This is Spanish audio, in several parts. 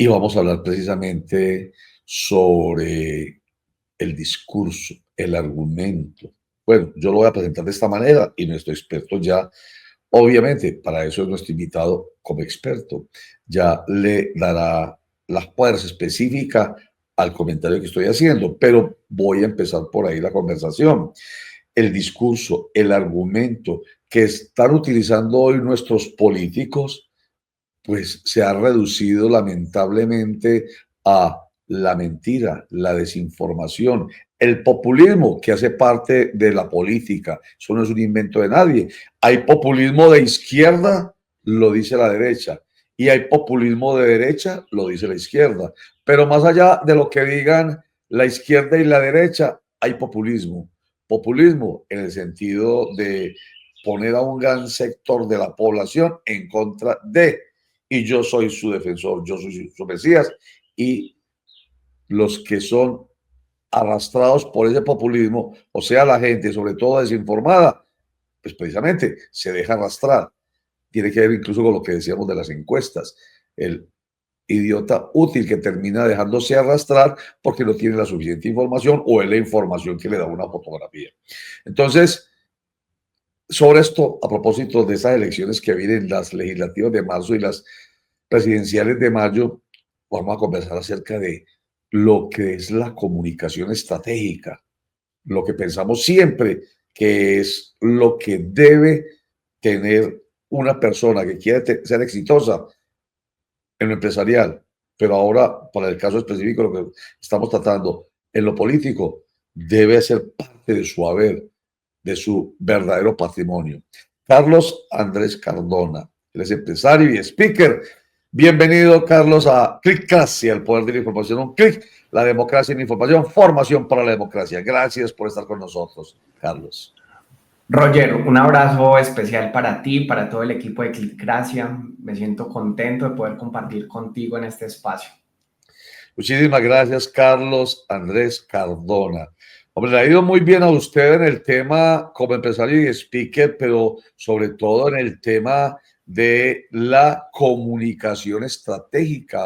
y vamos a hablar precisamente sobre el discurso, el argumento. Bueno, yo lo voy a presentar de esta manera y nuestro experto ya, obviamente, para eso es nuestro invitado como experto, ya le dará la fuerza específica al comentario que estoy haciendo, pero voy a empezar por ahí la conversación. El discurso, el argumento que están utilizando hoy nuestros políticos, pues se ha reducido lamentablemente a la mentira, la desinformación, el populismo que hace parte de la política. Eso no es un invento de nadie. Hay populismo de izquierda, lo dice la derecha, y hay populismo de derecha, lo dice la izquierda. Pero más allá de lo que digan la izquierda y la derecha, hay populismo. Populismo en el sentido de poner a un gran sector de la población en contra de, y yo soy su defensor, yo soy su Mesías, y los que son arrastrados por ese populismo, o sea, la gente, sobre todo desinformada, pues precisamente se deja arrastrar. Tiene que ver incluso con lo que decíamos de las encuestas. El idiota útil que termina dejándose arrastrar porque no tiene la suficiente información o es la información que le da una fotografía. Entonces, sobre esto, a propósito de esas elecciones que vienen, las legislativas de marzo y las presidenciales de mayo, vamos a conversar acerca de lo que es la comunicación estratégica, lo que pensamos siempre que es lo que debe tener una persona que quiere ser exitosa en lo empresarial, pero ahora, para el caso específico, lo que estamos tratando en lo político, debe ser parte de su haber, de su verdadero patrimonio. Carlos Andrés Cardona, él es empresario y speaker. Bienvenido, Carlos, a Clickracia, el poder de la información. Un clic, la democracia en la información, formación para la democracia. Gracias por estar con nosotros, Carlos. Roger, un abrazo especial para ti, para todo el equipo de Clickracia. Me siento contento de poder compartir contigo en este espacio. Muchísimas gracias, Carlos Andrés Cardona. Hombre, le ha ido muy bien a usted en el tema como empresario y speaker, pero sobre todo en el tema de la comunicación estratégica.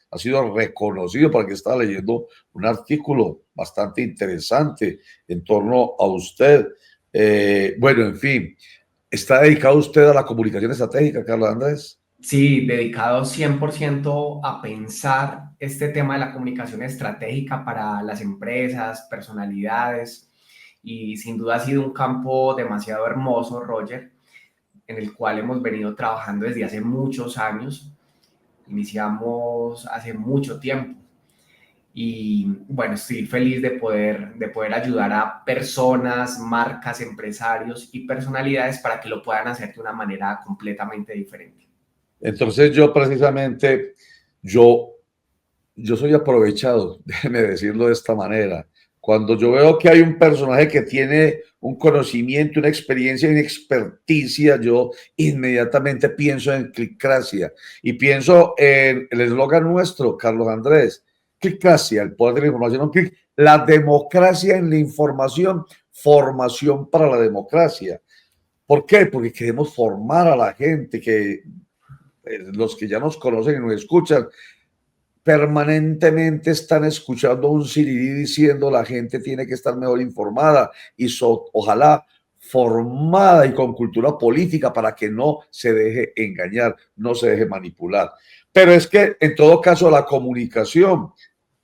Ha sido reconocido porque estaba leyendo un artículo bastante interesante en torno a usted. Bueno, en fin, ¿está dedicado usted a la comunicación estratégica, Carlos Andrés? Sí, dedicado 100% a pensar este tema de la comunicación estratégica para las empresas, personalidades, y sin duda ha sido un campo demasiado hermoso, Roger, en el cual hemos venido trabajando desde hace muchos años. Iniciamos hace mucho tiempo. Y bueno, estoy feliz de poder ayudar a personas, marcas, empresarios y personalidades para que lo puedan hacer de una manera completamente diferente. Entonces yo precisamente, yo, yo soy aprovechado, déjeme decirlo de esta manera. Cuando yo veo que hay un personaje que tiene un conocimiento, una experiencia, una experticia, yo inmediatamente pienso en Clickracia y pienso en el eslogan nuestro, Carlos Andrés, Clickracia, el poder de la información, un clic, la democracia en la información, formación para la democracia. ¿Por qué? Porque queremos formar a la gente que los que ya nos conocen y nos escuchan, permanentemente están escuchando un sirirí diciendo la gente tiene que estar mejor informada y ojalá formada y con cultura política para que no se deje engañar, no se deje manipular. Pero es que en todo caso la comunicación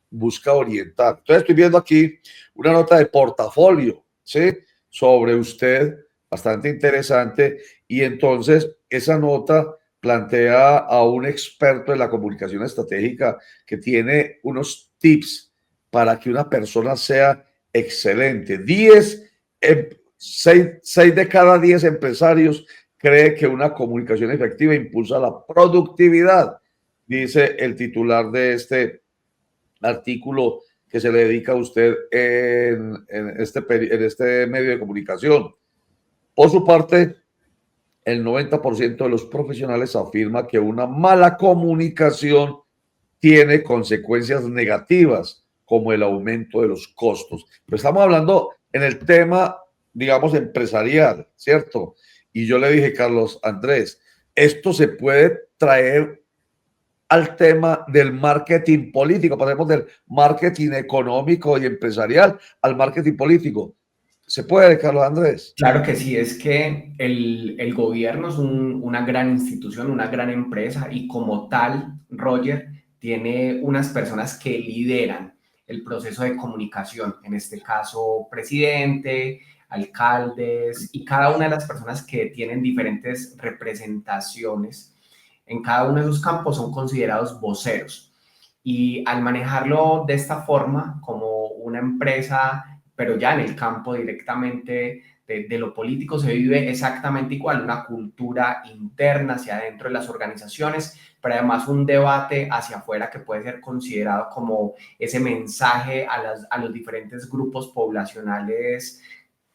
busca orientar. Entonces estoy viendo aquí una nota de portafolio, ¿sí? Sobre usted, bastante interesante, y entonces esa nota plantea a un experto en la comunicación estratégica que tiene unos tips para que una persona sea excelente. 6 de cada 10 empresarios cree que una comunicación efectiva impulsa la productividad, dice el titular de este artículo que se le dedica a usted en este medio de comunicación. Por su parte, el 90% de los profesionales afirma que una mala comunicación tiene consecuencias negativas, como el aumento de los costos. Pero estamos hablando en el tema, digamos, empresarial, ¿cierto? Y yo le dije, Carlos Andrés, esto se puede traer al tema del marketing político, pasemos del marketing económico y empresarial al marketing político. ¿Se puede, Carlos Andrés? Claro que sí, es que el gobierno es una gran institución, una gran empresa y como tal, Roger, tiene unas personas que lideran el proceso de comunicación, en este caso, presidente, alcaldes y cada una de las personas que tienen diferentes representaciones en cada uno de esos campos son considerados voceros. Y al manejarlo de esta forma, como una empresa, pero ya en el campo directamente de lo político, se vive exactamente igual, una cultura interna hacia adentro de las organizaciones, pero además un debate hacia afuera que puede ser considerado como ese mensaje a los diferentes grupos poblacionales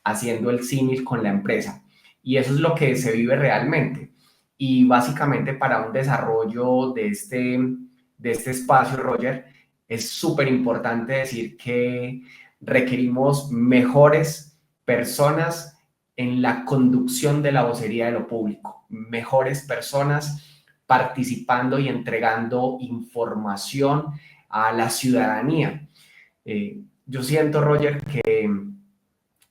haciendo el símil con la empresa. Y eso es lo que se vive realmente. Y básicamente para un desarrollo de este espacio, Roger, es súper importante decir que requerimos mejores personas en la conducción de la vocería de lo público, mejores personas participando y entregando información a la ciudadanía. Yo siento, Roger, que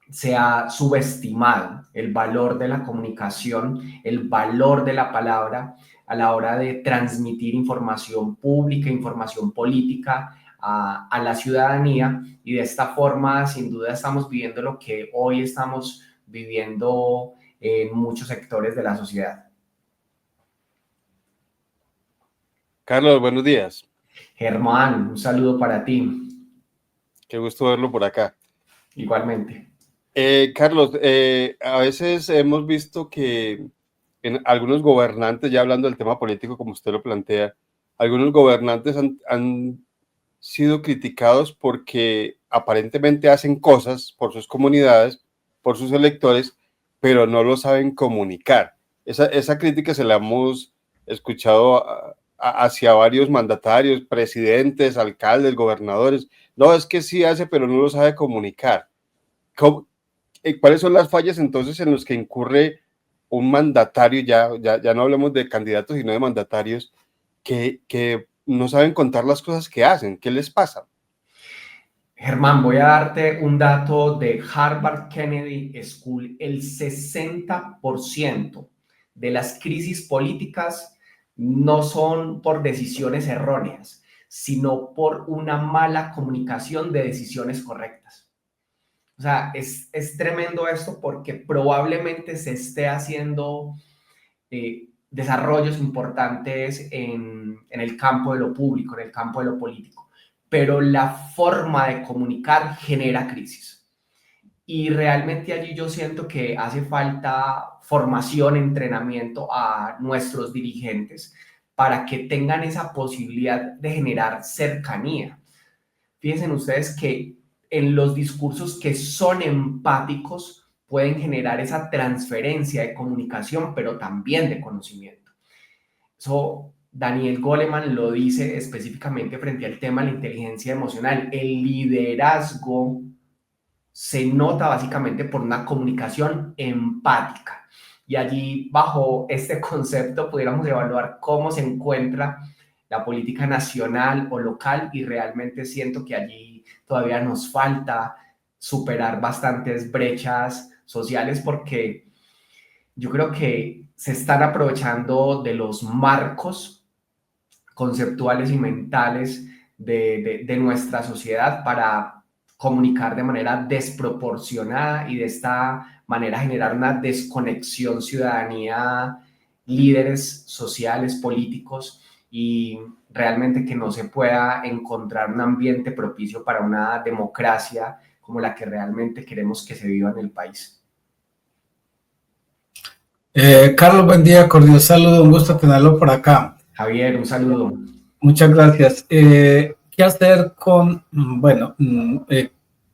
se ha subestimado el valor de la comunicación, el valor de la palabra a la hora de transmitir información pública, información política a la ciudadanía y de esta forma sin duda estamos viviendo lo que hoy estamos viviendo en muchos sectores de la sociedad. Carlos, buenos días. Germán, un saludo para ti. Qué gusto verlo por acá. Igualmente. Carlos, a veces hemos visto que en algunos gobernantes, ya hablando del tema político como usted lo plantea, algunos gobernantes han sido criticados porque aparentemente hacen cosas por sus comunidades, por sus electores, pero no lo saben comunicar. Esa crítica se la hemos escuchado hacia varios mandatarios, presidentes, alcaldes, gobernadores. No, es que sí hace, pero no lo sabe comunicar. ¿Cuáles son las fallas entonces en los que incurre un mandatario, ya no hablemos de candidatos, sino de mandatarios, que no saben contar las cosas que hacen? ¿Qué les pasa? Germán, voy a darte un dato de Harvard Kennedy School. El 60% de las crisis políticas no son por decisiones erróneas, sino por una mala comunicación de decisiones correctas. O sea, es tremendo esto porque probablemente se esté haciendo desarrollos importantes en el campo de lo público, en el campo de lo político, pero la forma de comunicar genera crisis. Y realmente allí yo siento que hace falta formación, entrenamiento a nuestros dirigentes para que tengan esa posibilidad de generar cercanía. Fíjense ustedes que en los discursos que son empáticos pueden generar esa transferencia de comunicación, pero también de conocimiento. Eso Daniel Goleman lo dice específicamente frente al tema de la inteligencia emocional. El liderazgo se nota básicamente por una comunicación empática. Y allí, bajo este concepto, pudiéramos evaluar cómo se encuentra la política nacional o local y realmente siento que allí todavía nos falta superar bastantes brechas sociales porque yo creo que se están aprovechando de los marcos conceptuales y mentales de nuestra sociedad para comunicar de manera desproporcionada y de esta manera generar una desconexión ciudadanía, líderes sociales, políticos y realmente que no se pueda encontrar un ambiente propicio para una democracia como la que realmente queremos que se viva en el país. Carlos, buen día, cordial saludo, un gusto tenerlo por acá. Javier, un saludo. Muchas gracias. ¿Qué hacer con, bueno,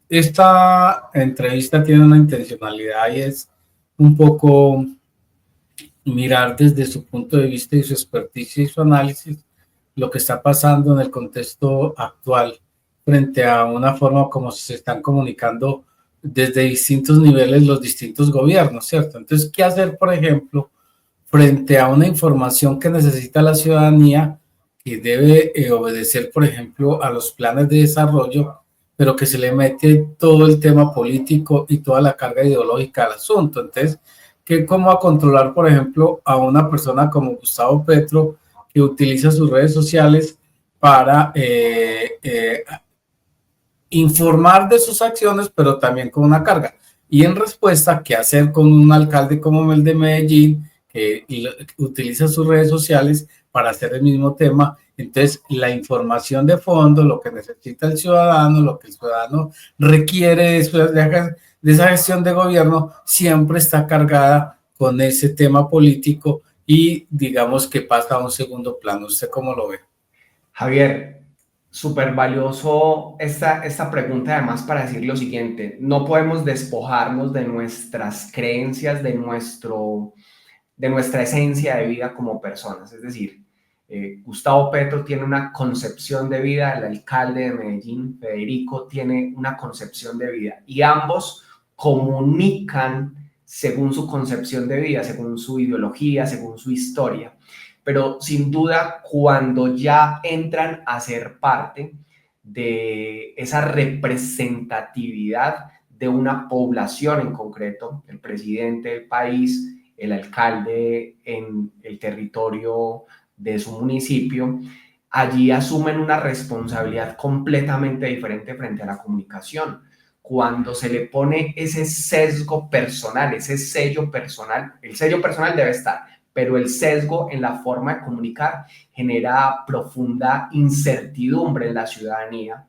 esta entrevista tiene una intencionalidad y es un poco mirar desde su punto de vista y su experticia y su análisis lo que está pasando en el contexto actual frente a una forma como se están comunicando desde distintos niveles los distintos gobiernos, ¿cierto? Entonces, ¿qué hacer, por ejemplo, frente a una información que necesita la ciudadanía que debe obedecer, por ejemplo, a los planes de desarrollo, pero que se le mete todo el tema político y toda la carga ideológica al asunto. Entonces, ¿cómo va a controlar, por ejemplo, a una persona como Gustavo Petro, que utiliza sus redes sociales para informar de sus acciones, pero también con una carga? Y en respuesta, ¿qué hacer con un alcalde como el de Medellín, que utiliza sus redes sociales para hacer el mismo tema? Entonces, la información de fondo, lo que necesita el ciudadano, lo que el ciudadano requiere de esa gestión de gobierno, siempre está cargada con ese tema político y digamos que pasa a un segundo plano. ¿Usted cómo lo ve? Javier, súper valioso esta pregunta, además, para decir lo siguiente: no podemos despojarnos de nuestras creencias, de nuestra esencia de vida como personas. Es decir, Gustavo Petro tiene una concepción de vida, el alcalde de Medellín, Federico, tiene una concepción de vida, y ambos comunican según su concepción de vida, según su ideología, según su historia. Pero sin duda, cuando ya entran a ser parte de esa representatividad de una población en concreto, el presidente del país, el alcalde en el territorio de su municipio, allí asumen una responsabilidad completamente diferente frente a la comunicación. Cuando se le pone ese sesgo personal, ese sello personal, el sello personal debe estar, pero el sesgo en la forma de comunicar genera profunda incertidumbre en la ciudadanía,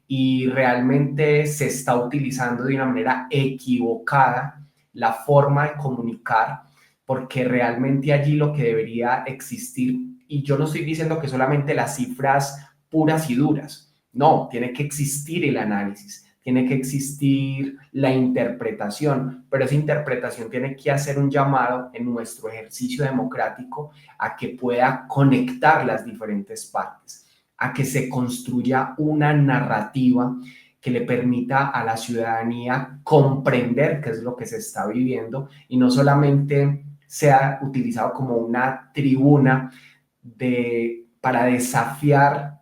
y realmente se está utilizando de una manera equivocada la forma de comunicar, porque realmente allí lo que debería existir, y yo no estoy diciendo que solamente las cifras puras y duras, no, tiene que existir el análisis, tiene que existir la interpretación, pero esa interpretación tiene que hacer un llamado en nuestro ejercicio democrático a que pueda conectar las diferentes partes, a que se construya una narrativa que le permita a la ciudadanía comprender qué es lo que se está viviendo, y no solamente sea utilizado como una tribuna para desafiar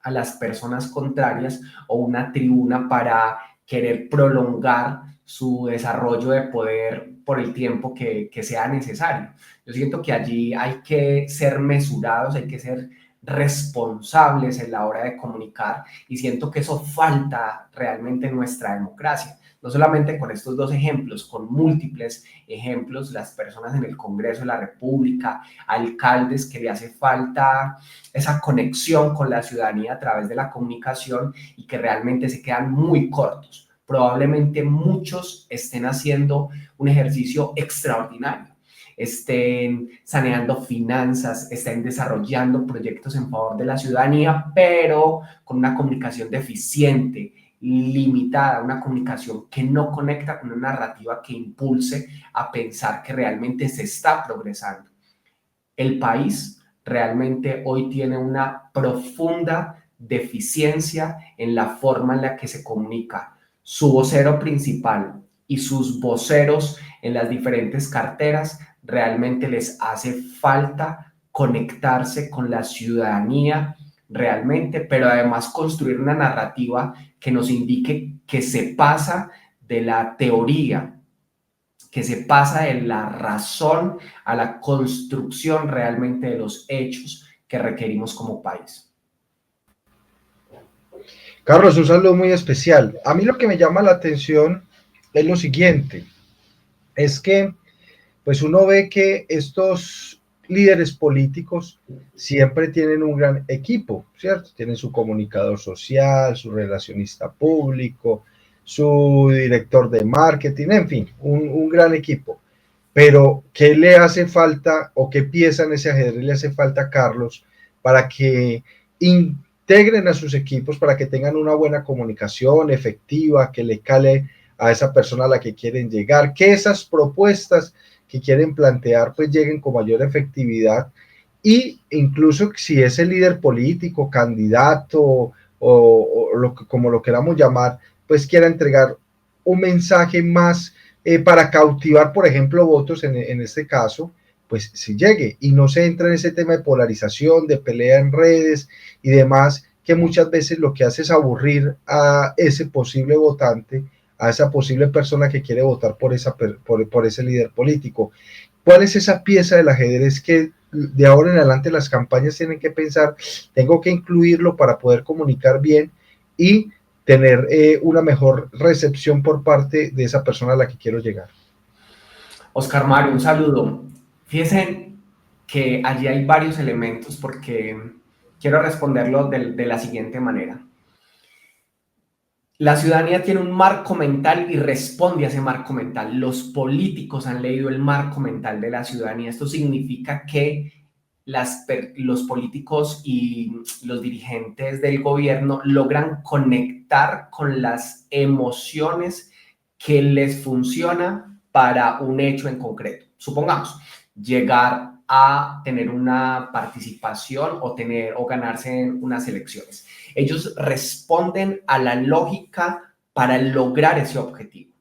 a las personas contrarias, o una tribuna para querer prolongar su desarrollo de poder por el tiempo que sea necesario. Yo siento que allí hay que ser mesurados, hay que ser responsables en la hora de comunicar, y siento que eso falta realmente en nuestra democracia. No solamente con estos dos ejemplos, con múltiples ejemplos, las personas en el Congreso de la República, alcaldes que le hace falta esa conexión con la ciudadanía a través de la comunicación, y que realmente se quedan muy cortos. Probablemente muchos estén haciendo un ejercicio extraordinario, estén saneando finanzas, estén desarrollando proyectos en favor de la ciudadanía, pero con una comunicación deficiente, limitada, una comunicación que no conecta con una narrativa que impulse a pensar que realmente se está progresando. El país realmente hoy tiene una profunda deficiencia en la forma en la que se comunica. Su vocero principal y sus voceros en las diferentes carteras realmente les hace falta conectarse con la ciudadanía realmente, pero además construir una narrativa que nos indique que se pasa de la teoría, que se pasa de la razón a la construcción realmente de los hechos que requerimos como país. Carlos, un saludo muy especial. A mí lo que me llama la atención es lo siguiente, es que pues uno ve que estos líderes políticos siempre tienen un gran equipo, ¿cierto? Tienen su comunicador social, su relacionista público, su director de marketing, en fin, un gran equipo. Pero, ¿qué le hace falta o qué pieza en ese ajedrez le hace falta a Carlos para que integren a sus equipos, para que tengan una buena comunicación efectiva, que le cale a esa persona a la que quieren llegar, que esas propuestas que quieren plantear pues lleguen con mayor efectividad, y incluso si ese líder político, candidato como lo queramos llamar, pues quiera entregar un mensaje más para cautivar, por ejemplo, votos en este caso, pues sí llegue y no se entra en ese tema de polarización, de pelea en redes y demás, que muchas veces lo que hace es aburrir a ese posible votante, a esa posible persona que quiere votar por ese líder político. ¿Cuál es esa pieza del ajedrez que de ahora en adelante las campañas tienen que pensar? Tengo que incluirlo para poder comunicar bien y tener una mejor recepción por parte de esa persona a la que quiero llegar. Oscar Mario, un saludo. Fíjense que allí hay varios elementos porque quiero responderlo de la siguiente manera. La ciudadanía tiene un marco mental y responde a ese marco mental. Los políticos han leído el marco mental de la ciudadanía. Esto significa que los políticos y los dirigentes del gobierno logran conectar con las emociones que les funciona para un hecho en concreto. Supongamos, llegar a tener una participación o ganarse en unas elecciones. Ellos responden a la lógica para lograr ese objetivo.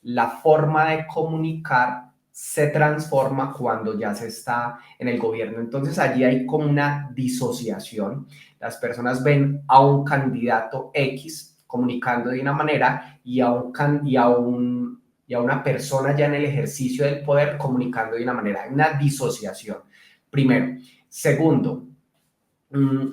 La forma de comunicar se transforma cuando ya se está en el gobierno. Entonces allí hay como una disociación. Las personas ven a un candidato X comunicando de una manera y a una persona ya en el ejercicio del poder comunicando de una manera. Hay una disociación, primero. Segundo,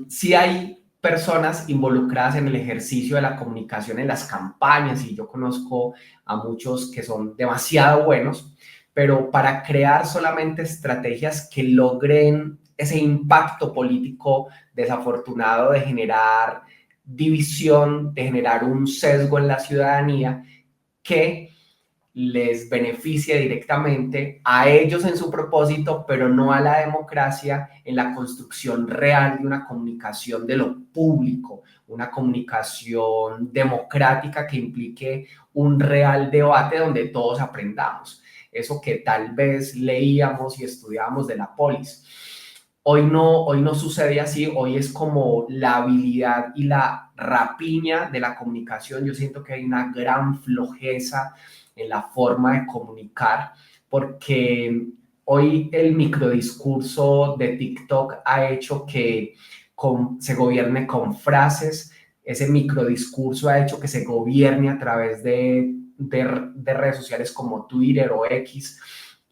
si hay personas involucradas en el ejercicio de la comunicación en las campañas, y yo conozco a muchos que son demasiado buenos, pero para crear solamente estrategias que logren ese impacto político desafortunado de generar división, de generar un sesgo en la ciudadanía que les beneficia directamente a ellos en su propósito, pero no a la democracia en la construcción real de una comunicación de lo público, una comunicación democrática que implique un real debate donde todos aprendamos. Eso que tal vez leíamos y estudiábamos de la polis. Hoy no sucede así, hoy es como la habilidad y la rapiña de la comunicación. Yo siento que hay una gran flojeza en la forma de comunicar, porque hoy el microdiscurso de TikTok ha hecho que se gobierne con frases, ese microdiscurso ha hecho que se gobierne a través de redes sociales como Twitter o X,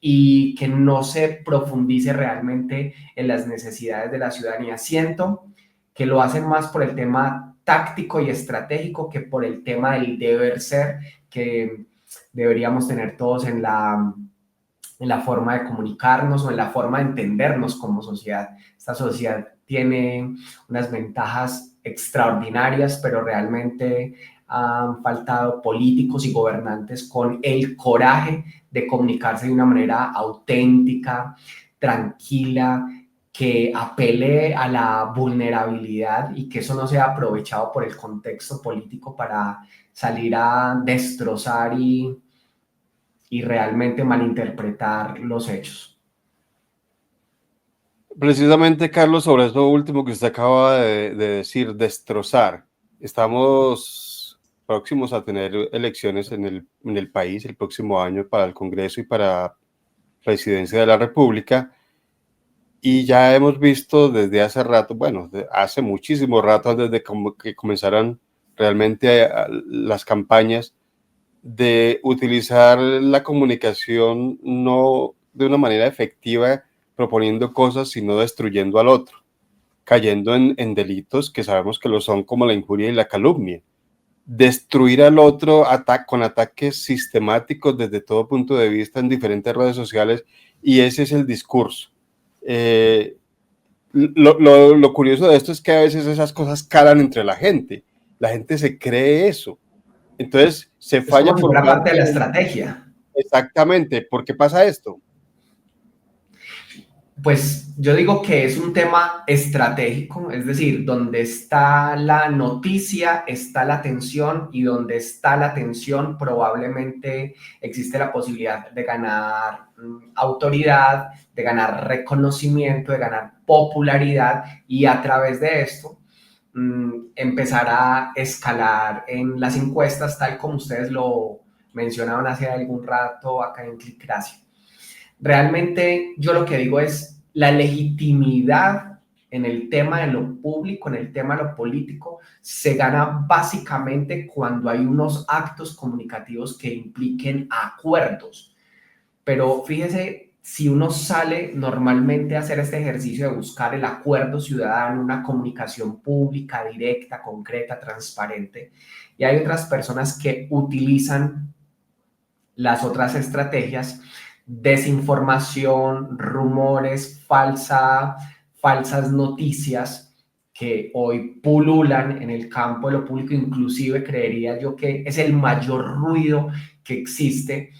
y que no se profundice realmente en las necesidades de la ciudadanía. Siento que lo hacen más por el tema táctico y estratégico que por el tema del deber ser que deberíamos tener todos en la forma de comunicarnos o en la forma de entendernos como sociedad. Esta sociedad tiene unas ventajas extraordinarias, pero realmente han faltado políticos y gobernantes con el coraje de comunicarse de una manera auténtica, tranquila, que apele a la vulnerabilidad y que eso no sea aprovechado por el contexto político para salir a destrozar y realmente malinterpretar los hechos. Precisamente, Carlos, sobre eso último que usted acaba de decir, destrozar. Estamos próximos a tener elecciones en el país el próximo año para el Congreso y para Presidencia de la República. Y ya hemos visto desde hace rato, bueno, hace muchísimo rato, desde que comenzaran realmente las campañas, de utilizar la comunicación no de una manera efectiva, proponiendo cosas, sino destruyendo al otro, cayendo en delitos que sabemos que lo son, como la injuria y la calumnia. Destruir al otro con ataques sistemáticos desde todo punto de vista en diferentes redes sociales, y ese es el discurso. Lo curioso de esto es que a veces esas cosas calan entre la gente se cree eso, entonces se falla por una parte de la estrategia. Exactamente. ¿Por qué pasa esto? Pues yo digo que es un tema estratégico, es decir, donde está la noticia, está la atención, y donde está la atención probablemente existe la posibilidad de ganar autoridad, de ganar reconocimiento, de ganar popularidad, y a través de esto empezar a escalar en las encuestas, tal como ustedes lo mencionaban hace algún rato acá en Clicracia. Realmente yo lo que digo es la legitimidad en el tema de lo público, en el tema de lo político, se gana básicamente cuando hay unos actos comunicativos que impliquen acuerdos. Pero fíjese, si uno sale normalmente a hacer este ejercicio de buscar el acuerdo ciudadano, una comunicación pública, directa, concreta, transparente, y hay otras personas que utilizan las otras estrategias, desinformación, rumores, falsas noticias que hoy pululan en el campo de lo público, inclusive creería yo que es el mayor ruido que existe,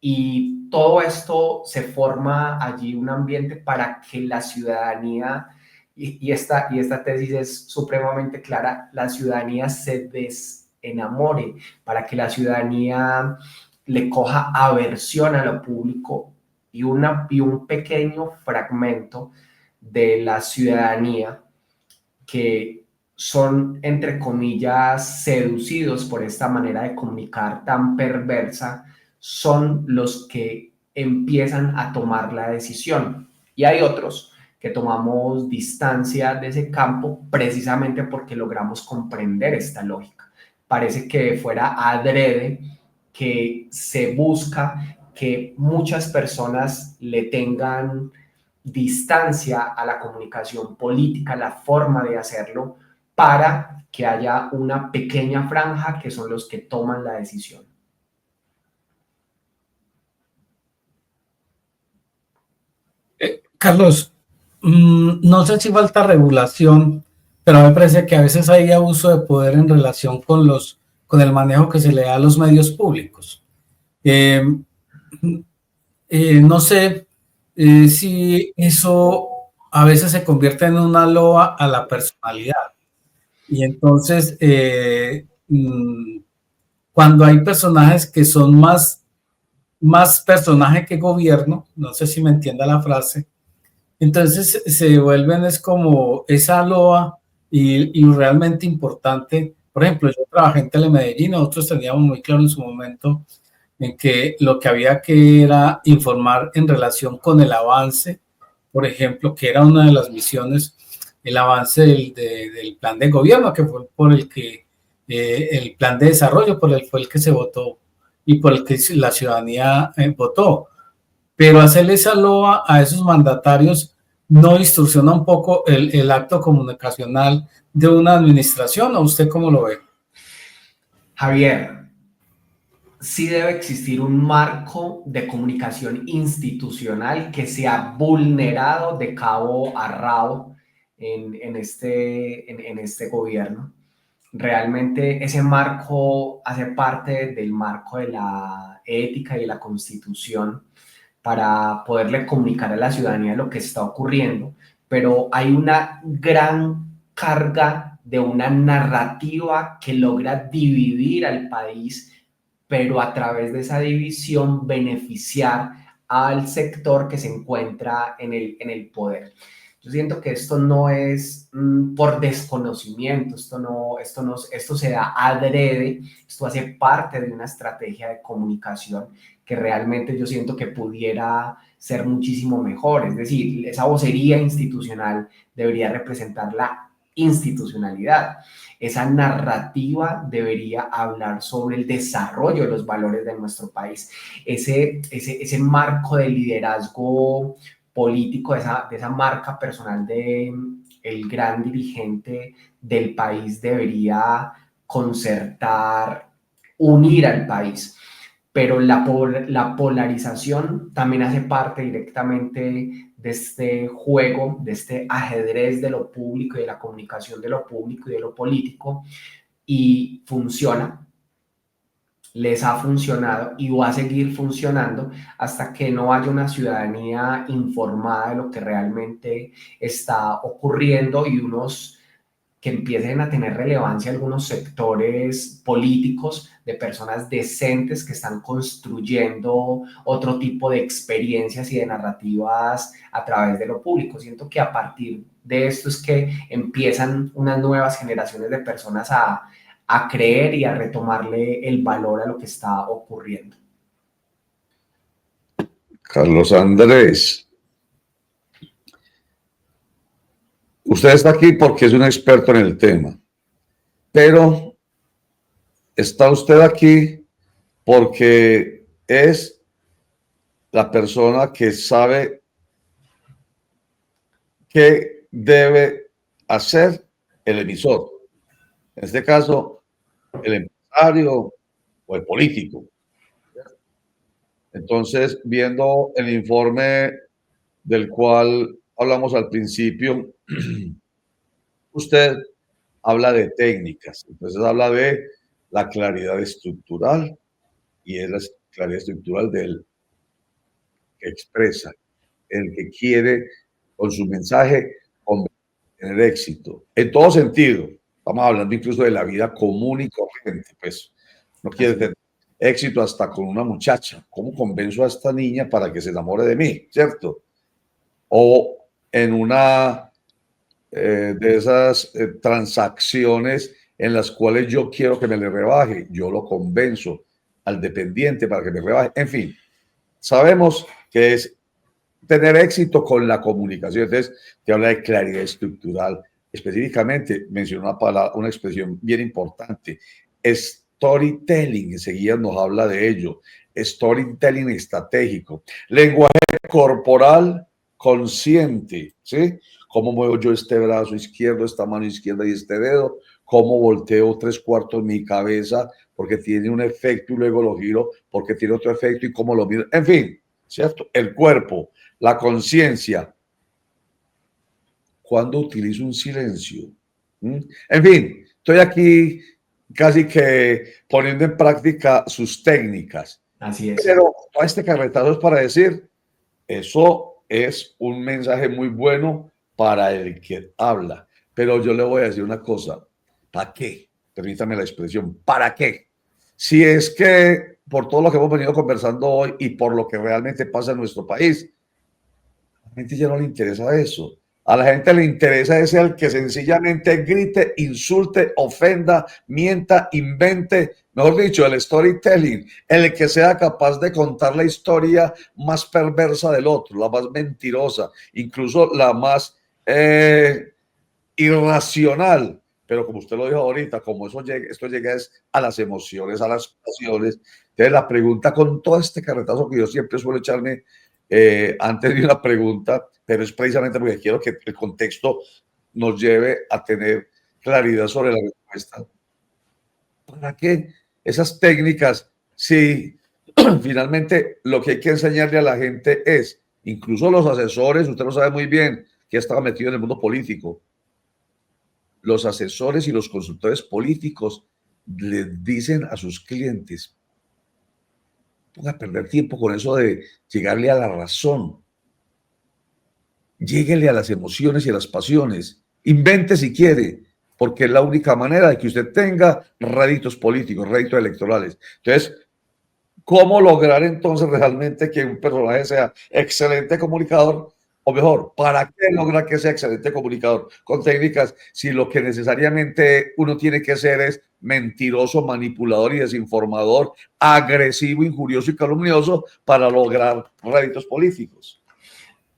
y todo esto se forma allí un ambiente para que la ciudadanía, y esta tesis es supremamente clara, la ciudadanía se desenamore, para que la ciudadanía le coja aversión a lo público, y un pequeño fragmento de la ciudadanía que son, entre comillas, seducidos por esta manera de comunicar tan perversa, son los que empiezan a tomar la decisión. Y hay otros que tomamos distancia de ese campo precisamente porque logramos comprender esta lógica. Parece que fuera adrede que se busca que muchas personas le tengan distancia a la comunicación política, la forma de hacerlo, para que haya una pequeña franja que son los que toman la decisión. Carlos, no sé si falta regulación, pero me parece que a veces hay abuso de poder en relación con el manejo que se le da a los medios públicos. No sé si eso a veces se convierte en una loa a la personalidad. Y entonces, cuando hay personajes que son más personaje que gobierno, no sé si me entienda la frase, entonces se vuelven es como esa loa y realmente importante. Por ejemplo, yo trabajé en Telemedellín, nosotros teníamos muy claro en su momento en que lo que había que era informar en relación con el avance, por ejemplo, que era una de las misiones, el avance del plan de gobierno, que fue por el que, el plan de desarrollo fue el que se votó y por el que la ciudadanía votó. Pero hacerle esa loa a esos mandatarios no distorsiona un poco el acto comunicacional de una administración, ¿o usted cómo lo ve? Javier, sí debe existir un marco de comunicación institucional que sea vulnerado de cabo a rabo en este gobierno. Realmente ese marco hace parte del marco de la ética y de la Constitución para poderle comunicar a la ciudadanía lo que está ocurriendo, pero hay una gran carga de una narrativa que logra dividir al país, pero a través de esa división beneficiar al sector que se encuentra en el poder. Yo siento que esto no es por desconocimiento, esto se da adrede, esto hace parte de una estrategia de comunicación que realmente yo siento que pudiera ser muchísimo mejor. Es decir, esa vocería institucional debería representar la institucionalidad. Esa narrativa debería hablar sobre el desarrollo de los valores de nuestro país. Ese marco de liderazgo político, de esa marca personal de el gran dirigente del país debería concertar, unir al país. Pero la polarización también hace parte directamente de este juego, de este ajedrez de lo público y de la comunicación de lo público y de lo político, y funciona, les ha funcionado y va a seguir funcionando hasta que no haya una ciudadanía informada de lo que realmente está ocurriendo, y que empiecen a tener relevancia algunos sectores políticos de personas decentes que están construyendo otro tipo de experiencias y de narrativas a través de lo público. Siento que a partir de esto es que empiezan unas nuevas generaciones de personas a creer y a retomarle el valor a lo que está ocurriendo. Carlos Andrés, usted está aquí porque es un experto en el tema, pero está usted aquí porque es la persona que sabe qué debe hacer el emisor. En este caso, el empresario o el político. Entonces, viendo el informe del cual hablamos al principio, usted habla de técnicas, entonces habla de la claridad estructural y es la claridad estructural del que expresa, el que quiere con su mensaje tener éxito, en todo sentido. Estamos hablando incluso de la vida común y corriente, pues no quiere tener éxito hasta con una muchacha. ¿Cómo convenzo a esta niña para que se enamore de mí? ¿Cierto? O en una de esas transacciones en las cuales yo quiero que me le rebaje, yo lo convenzo al dependiente para que me rebaje. En fin, sabemos que es tener éxito con la comunicación. Entonces, te habla de claridad estructural. Específicamente, mencionó una palabra, una expresión bien importante, storytelling, enseguida nos habla de ello, storytelling estratégico, lenguaje corporal consciente, ¿sí? ¿Cómo muevo yo este brazo izquierdo, esta mano izquierda y este dedo? ¿Cómo volteo 3/4 mi cabeza? Porque tiene un efecto y luego lo giro porque tiene otro efecto y cómo lo miro. En fin, ¿cierto? El cuerpo, la conciencia. ¿Cuándo utilizo un silencio? En fin, estoy aquí casi que poniendo en práctica sus técnicas. Así es. Pero todo este carretazo es para decir, eso es un mensaje muy bueno para el que habla. Pero yo le voy a decir una cosa, ¿para qué? Permítame la expresión, ¿para qué? Si es que por todo lo que hemos venido conversando hoy y por lo que realmente pasa en nuestro país, a la gente ya no le interesa eso. A la gente le interesa es el que sencillamente grite, insulte, ofenda, mienta, invente, mejor dicho, el storytelling, el que sea capaz de contar la historia más perversa del otro, la más mentirosa, incluso la más irracional. Pero como usted lo dijo ahorita, como esto llega es a las emociones, a las pasiones. Entonces la pregunta con todo este carretazo que yo siempre suelo echarme antes de una pregunta, pero es precisamente porque quiero que el contexto nos lleve a tener claridad sobre la respuesta. ¿Para qué esas técnicas? Si finalmente lo que hay que enseñarle a la gente es, incluso los asesores, usted lo sabe muy bien, que estaba metido en el mundo político, los asesores y los consultores políticos les dicen a sus clientes, ponga a perder tiempo con eso de llegarle a la razón. Lléguele a las emociones y a las pasiones. Invente si quiere, porque es la única manera de que usted tenga réditos políticos, réditos electorales. Entonces, ¿cómo lograr entonces realmente que un personaje sea excelente comunicador? O mejor, ¿para qué lograr que sea excelente comunicador? Con técnicas, si lo que necesariamente uno tiene que ser es mentiroso, manipulador y desinformador, agresivo, injurioso y calumnioso para lograr réditos políticos.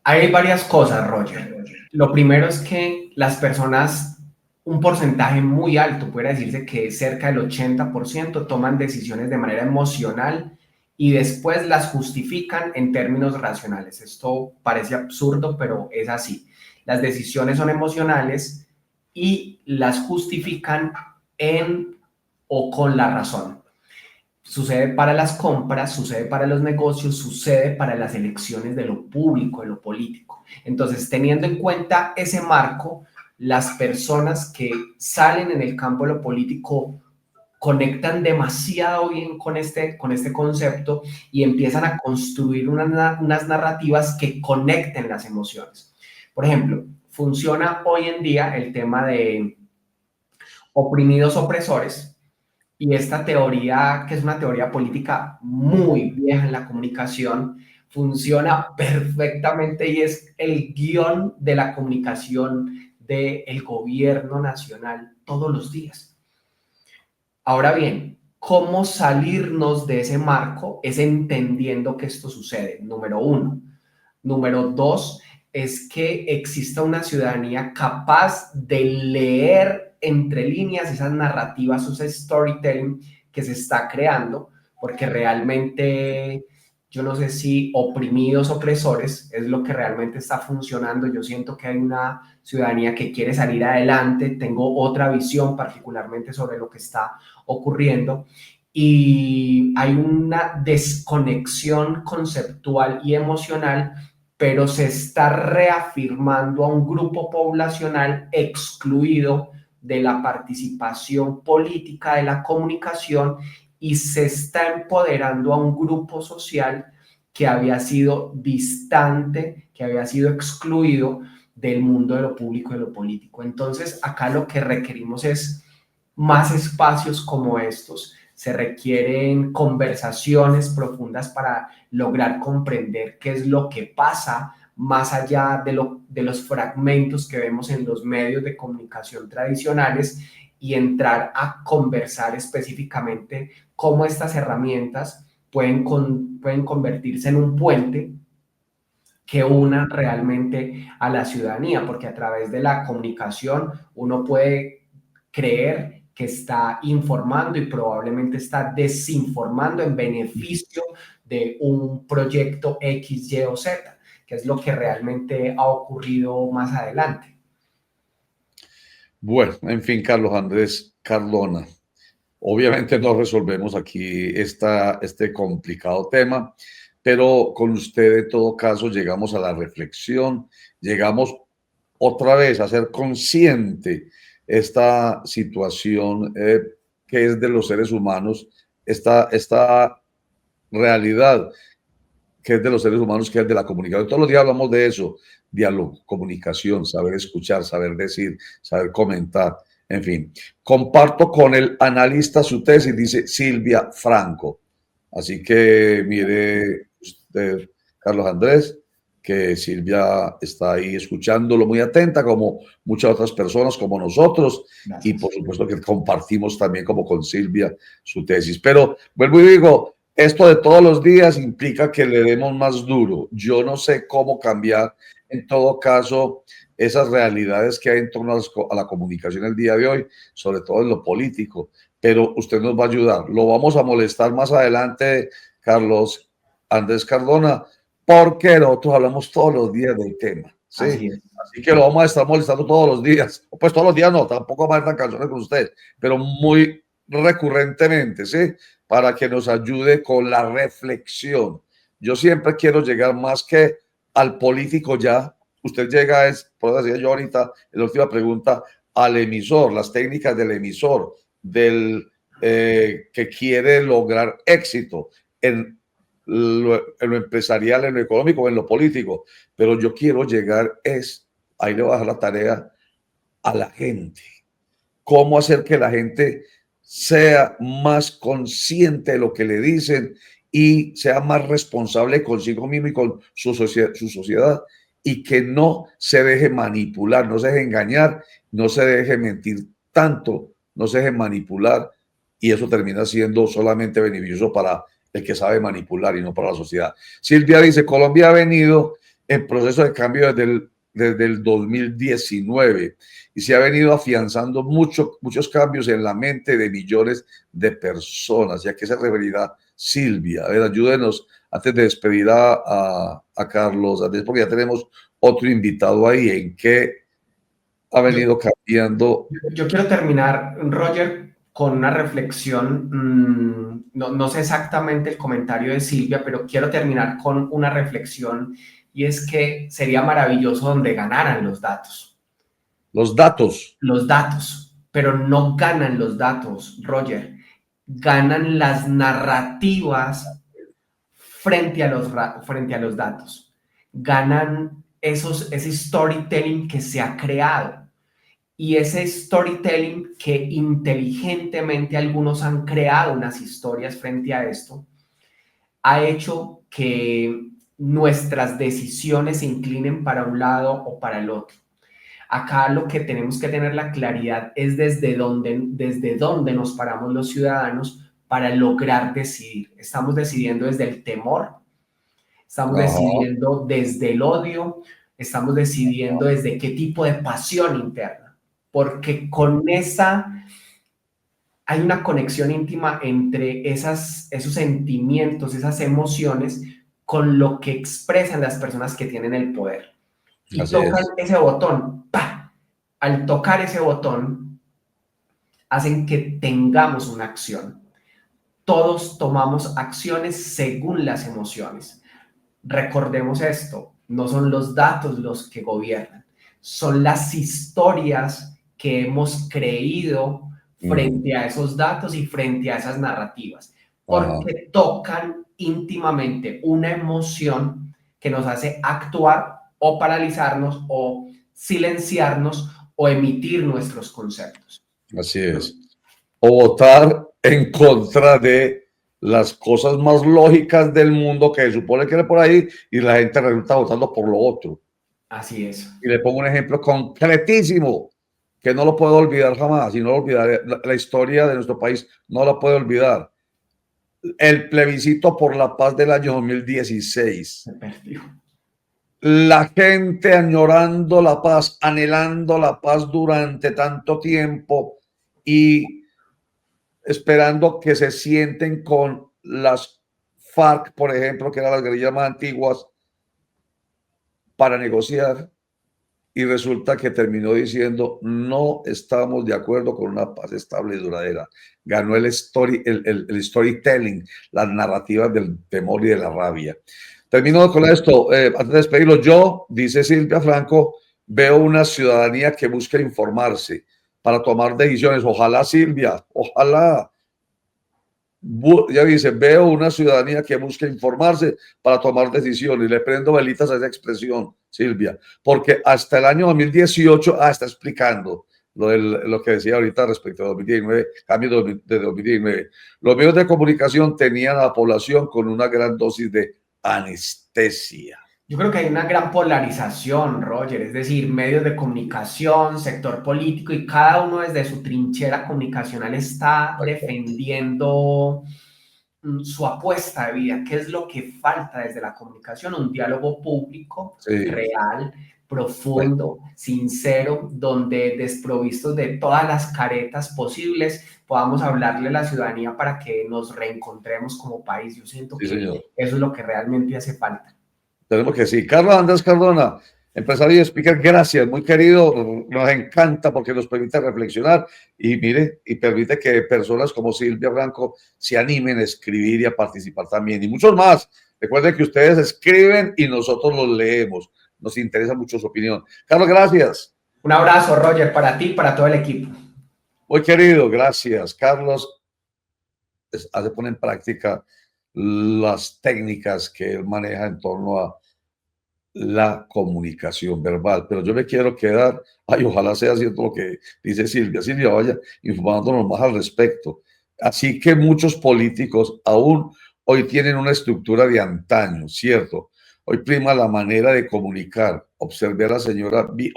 Hay varias cosas, Roger. Lo primero es que las personas, un porcentaje muy alto, puede decirse que cerca del 80%, toman decisiones de manera emocional y después las justifican en términos racionales. Esto parece absurdo, pero es así. Las decisiones son emocionales y las justifican en o con la razón. Sucede para las compras, sucede para los negocios, sucede para las elecciones de lo público, de lo político. Entonces, teniendo en cuenta ese marco, las personas que salen en el campo de lo político conectan demasiado bien con este concepto y empiezan a construir unas narrativas que conecten las emociones. Por ejemplo, funciona hoy en día el tema de oprimidos opresores. Y esta teoría, que es una teoría política muy vieja en la comunicación, funciona perfectamente y es el guión de la comunicación del gobierno nacional todos los días. Ahora bien, cómo salirnos de ese marco es entendiendo que esto sucede, número uno. Número dos, es que exista una ciudadanía capaz de leer entre líneas esas narrativas, ese storytelling que se está creando, porque realmente yo no sé si oprimidos, opresores, es lo que realmente está funcionando. Yo siento que hay una ciudadanía que quiere salir adelante, tengo otra visión particularmente sobre lo que está ocurriendo y hay una desconexión conceptual y emocional, pero se está reafirmando a un grupo poblacional excluido de la participación política, de la comunicación, y se está empoderando a un grupo social que había sido distante, que había sido excluido del mundo de lo público y de lo político. Entonces, acá lo que requerimos es más espacios como estos. Se requieren conversaciones profundas para lograr comprender qué es lo que pasa más allá de los fragmentos que vemos en los medios de comunicación tradicionales y entrar a conversar específicamente cómo estas herramientas pueden convertirse en un puente que unan realmente a la ciudadanía, porque a través de la comunicación uno puede creer que está informando y probablemente está desinformando en beneficio de un proyecto X, Y o Z, que es lo que realmente ha ocurrido más adelante. Bueno, en fin, Carlos Andrés Cardona, obviamente no resolvemos aquí este complicado tema, pero con usted en todo caso llegamos a la reflexión, llegamos otra vez a ser consciente esta situación que es de los seres humanos, esta realidad que es de los seres humanos, que es de la comunicación. Todos los días hablamos de eso, diálogo, comunicación, saber escuchar, saber decir, saber comentar, en fin. Comparto con el analista su tesis, dice Silvia Franco. Así que mire usted, Carlos Andrés, que Silvia está ahí escuchándolo muy atenta, como muchas otras personas, como nosotros. Gracias. Y por supuesto que compartimos también como con Silvia su tesis. Pero vuelvo y digo, esto de todos los días implica que le demos más duro. Yo no sé cómo cambiar, en todo caso, esas realidades que hay en torno a la comunicación el día de hoy, sobre todo en lo político, pero usted nos va a ayudar. Lo vamos a molestar más adelante, Carlos Andrés Cardona, porque nosotros hablamos todos los días del tema, ¿sí? Así que lo vamos a estar molestando todos los días. Pues todos los días no, tampoco va a haber canciones con usted, pero muy recurrentemente, ¿sí? Para que nos ayude con la reflexión. Yo siempre quiero llegar más que al político ya. Usted llega, por decir yo ahorita, en la última pregunta, al emisor, las técnicas del emisor, del que quiere lograr éxito en lo empresarial, en lo económico, en lo político. Pero yo quiero llegar ahí le voy a dejar la tarea a la gente. ¿Cómo hacer que la gente sea más consciente de lo que le dicen y sea más responsable consigo mismo y con su sociedad, y que no se deje manipular, no se deje engañar, no se deje mentir tanto, no se deje manipular, y eso termina siendo solamente beneficioso para el que sabe manipular y no para la sociedad? Silvia dice, Colombia ha venido en proceso de cambio desde el 2019 y se ha venido afianzando muchos cambios en la mente de millones de personas. ¿Y a qué se referirá Silvia? A ver, ayúdenos antes de despedir a Carlos Andrés, porque ya tenemos otro invitado ahí. ¿En qué ha venido cambiando? Yo quiero terminar, Roger, con una reflexión. No sé exactamente el comentario de Silvia, pero quiero terminar con una reflexión, y es que sería maravilloso donde ganaran los datos. Los datos. Los datos, pero no ganan los datos, Roger. Ganan las narrativas frente a los datos. Ganan ese storytelling que se ha creado. Y ese storytelling que inteligentemente algunos han creado unas historias frente a esto, ha hecho que nuestras decisiones se inclinen para un lado o para el otro. Acá lo que tenemos que tener la claridad es desde dónde nos paramos los ciudadanos para lograr decidir. Estamos decidiendo desde el temor, estamos Ajá. decidiendo desde el odio, estamos decidiendo desde qué tipo de pasión interna, porque con esa hay una conexión íntima entre esos sentimientos, esas emociones, con lo que expresan las personas que tienen el poder. Y Así tocan es. ese botón, ¡pah! Al tocar ese botón, hacen que tengamos una acción. Todos tomamos acciones según las emociones. Recordemos esto, no son los datos los que gobiernan, son las historias que hemos creído frente a esos datos y frente a esas narrativas, porque tocan íntimamente una emoción que nos hace actuar o paralizarnos o silenciarnos o emitir nuestros conceptos. Así es. O votar en contra de las cosas más lógicas del mundo que se supone que era por ahí y la gente resulta votando por lo otro. Así es. Y le pongo un ejemplo concretísimo que no lo puedo olvidar jamás y no lo olvidaré. La historia de nuestro país no la puedo olvidar. El plebiscito por la paz del año 2016. Se perdió. La gente añorando la paz, anhelando la paz durante tanto tiempo y esperando que se sienten con las FARC, por ejemplo, que eran las guerrillas más antiguas, para negociar. Y resulta que terminó diciendo, no estamos de acuerdo con una paz estable y duradera. Ganó el storytelling, las narrativas del temor y de la rabia. Termino con esto, antes de despedirlo, yo, dice Silvia Franco, veo una ciudadanía que busca informarse para tomar decisiones. Ojalá, Silvia, ojalá. Ya dice, veo una ciudadanía que busca informarse para tomar decisiones. Le prendo velitas a esa expresión, Silvia, porque hasta el año 2018, está explicando lo que decía ahorita respecto a 2019, cambio de 2019. Los medios de comunicación tenían a la población con una gran dosis de anestesia. Yo creo que hay una gran polarización, Roger, es decir, medios de comunicación, sector político, y cada uno desde su trinchera comunicacional está defendiendo su apuesta de vida. ¿Qué es lo que falta desde la comunicación? Un diálogo público, real, profundo, sincero, donde desprovistos de todas las caretas posibles podamos hablarle a la ciudadanía para que nos reencontremos como país. Yo siento que eso es lo que realmente hace falta. Tenemos que sí. Carlos Andrés Cardona, empresario y speaker, gracias, muy querido, nos encanta porque nos permite reflexionar y mire, y permite que personas como Silvia Franco se animen a escribir y a participar también, y muchos más. Recuerden que ustedes escriben y nosotros los leemos, nos interesa mucho su opinión. Carlos, gracias. Un abrazo, Roger, para ti y para todo el equipo. Muy querido, gracias. Carlos hace poner en práctica las técnicas que él maneja en torno a la comunicación verbal, pero yo me quiero quedar, ojalá sea cierto lo que dice Silvia, vaya informándonos más al respecto. Así que muchos políticos aún hoy tienen una estructura de antaño, ¿cierto? Hoy prima la manera de comunicar. Observe a la señora, me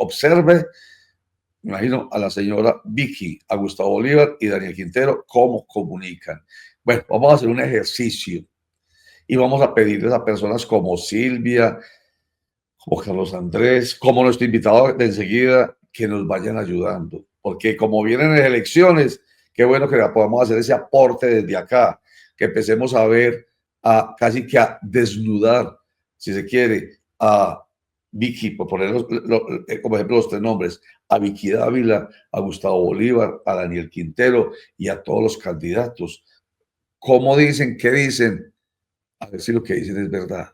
imagino a la señora Vicky, a Gustavo Bolívar y Daniel Quintero, cómo comunican. Bueno, vamos a hacer un ejercicio y vamos a pedirles a personas como Silvia, como Carlos Andrés, como nuestro invitado de enseguida, que nos vayan ayudando. Porque como vienen las elecciones, qué bueno que podamos hacer ese aporte desde acá, que empecemos a ver, casi que a desnudar, si se quiere, a Vicky, por poner como ejemplo los tres nombres, a Vicky Dávila, a Gustavo Bolívar, a Daniel Quintero y a todos los candidatos. ¿Cómo dicen? ¿Qué dicen? A ver si lo que dicen es verdad.